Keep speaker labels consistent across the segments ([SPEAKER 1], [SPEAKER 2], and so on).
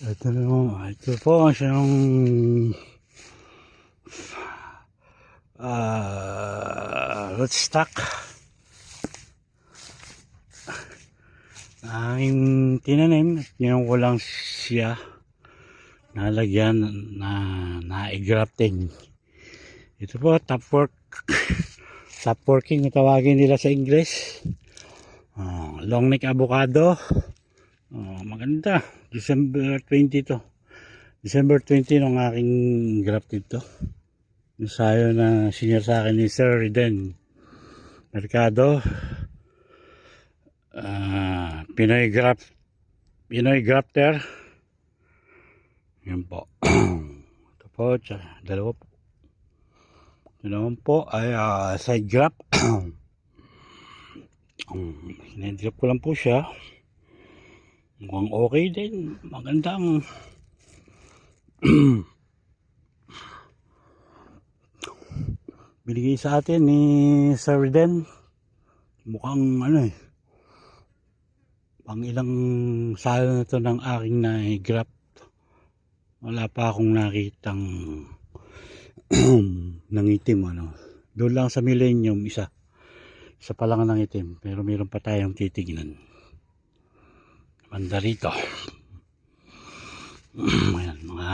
[SPEAKER 1] Ito po ang siyang rootstock na aking tinanim at ngayon ko lang siya nalagyan na grafting. Ito po top working na tawagin nila sa English. Long neck avocado. Maganda. December 20 to. December 20 nung aking grafted to. Ensayo na senior sa akin ni Sir Riden Mercado. Pinoy grafter. Yan po. Ito po, dalawa po. Ito naman po ay side graft. Sinedrip ko lang po siya. Mukhang okay din. Magandang binigay sa atin ni Sir Riden. Mukhang pang ilang salo na to ng aking na-graft. Wala pa akong nakitang nangitim Doon lang sa Millennium isa pa lang ang nangitim, pero meron pa tayong titignan. Banda rito. Ayan, mga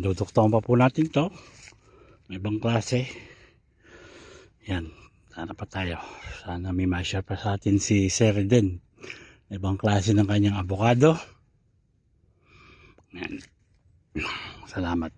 [SPEAKER 1] duduktaon pa po natin to. May ibang klase. Yan, sana pa tayo. Sana may ma-share pa sa atin si Sir Riden. Ibang klase ng kanyang avocado. Yan. Salamat.